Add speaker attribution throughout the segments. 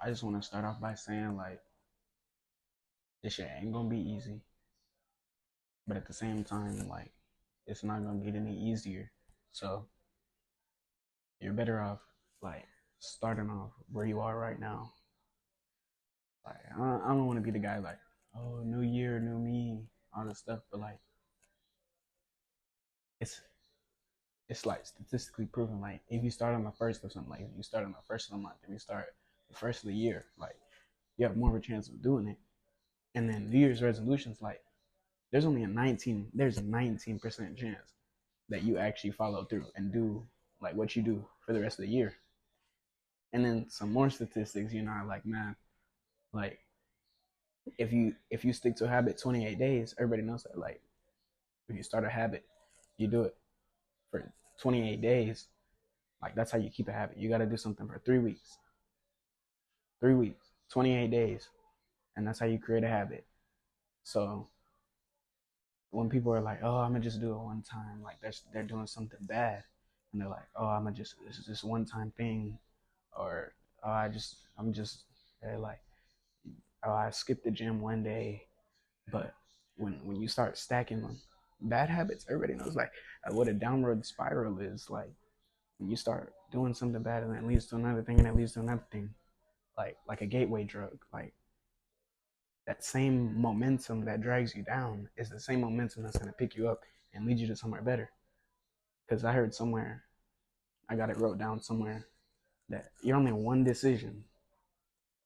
Speaker 1: I just want to start off by saying like this shit ain't gonna be easy, but at the same time, like it's not gonna get any easier. So you're better off like starting off where you are right now. Like I don't want to be the guy like, oh, new year, new me, all this stuff, but like it's it's like statistically proven. Like if you start on the first of something, like if you start on the first of the month, if you start the first of the year, like you have more of a chance of doing it. And then New Year's resolutions, like there's a 19% chance that you actually follow through and do like what you do for the rest of the year. And then some more statistics, like man, like if you stick to a habit 28 days, everybody knows that like if you start a habit, you do it for 28 days. Like that's how you keep a habit. You got to do something for 3 weeks, 3 weeks, 28 days, and that's how you create a habit. So when people are like, "Oh, I'm gonna just do it one time," like they're doing something bad, and they're like, "Oh, I'm gonna just this is just one time thing," or "Oh, I'm just like, oh, I skipped the gym one day," but when you start stacking them, bad habits, everybody knows like what a downward spiral is. Like when you start doing something bad and it leads to another thing and it leads to another thing, like a gateway drug, like that same momentum that drags you down is the same momentum that's going to pick you up and lead you to somewhere better. Because I heard somewhere, I got it wrote down somewhere, that you're only one decision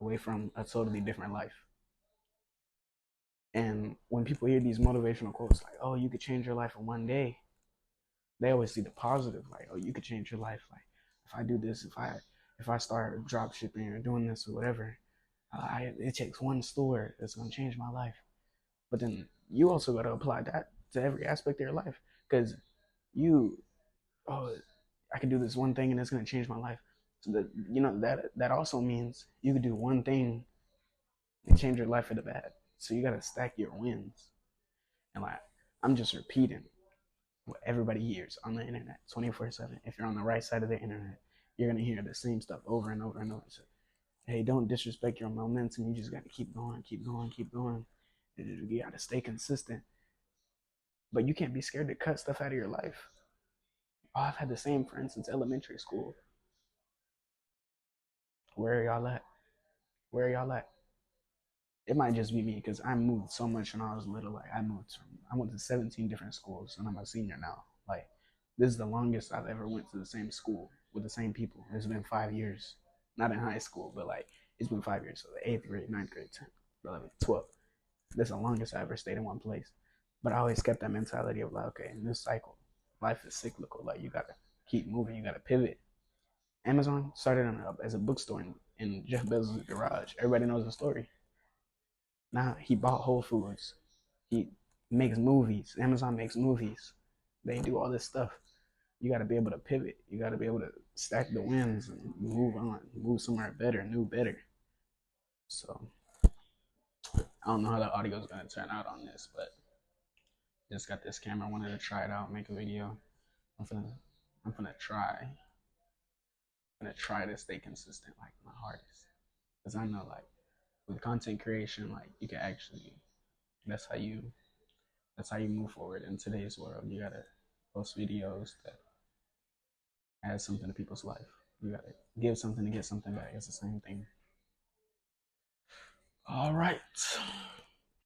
Speaker 1: away from a totally different life. And when people hear these motivational quotes like, oh, you could change your life in one day, they always see the positive, like, oh, you could change your life. Like, if I do this, if I start drop shipping or doing this or whatever, it takes one store that's gonna change my life. But then you also got to apply that to every aspect of your life, because you, oh, I can do this one thing and it's gonna change my life. So that also means you could do one thing and change your life for the bad. So you got to stack your wins. And like I'm just repeating what everybody hears on the internet 24/7. If you're on the right side of the internet, you're gonna hear the same stuff over and over and over. So, hey, don't disrespect your momentum. You just got to keep going, keep going, keep going. You got to stay consistent. But you can't be scared to cut stuff out of your life. Oh, I've had the same friends since elementary school. Where are y'all at? Where are y'all at? It might just be me because I moved so much when I was little. Like I went to 17 different schools and I'm a senior now. Like this is the longest I've ever went to the same school with the same people. It's been 5 years, not in high school, but like it's been 5 years. So the eighth grade, ninth grade, 10th, 11th, 12th. This is the longest I ever stayed in one place. But I always kept that mentality of like, okay, in this cycle, life is cyclical. Like you gotta keep moving. You gotta pivot. Amazon started as a bookstore in Jeff Bezos' garage. Everybody knows the story. Now he bought Whole Foods. He makes movies. Amazon makes movies. They do all this stuff. You got to be able to pivot. You got to be able to stack the wins and move on, move somewhere better, new better. So I don't know how the audio is gonna turn out on this, but just got this camera. Wanted to try it out, make a video. I'm gonna I'm gonna try. I'm gonna try to stay consistent, like my hardest, because I know like with content creation, like you can actually that's how you that's how you move forward in today's world. You gotta post videos that add something to people's life. You gotta give something to get something back. It's the same thing. All right.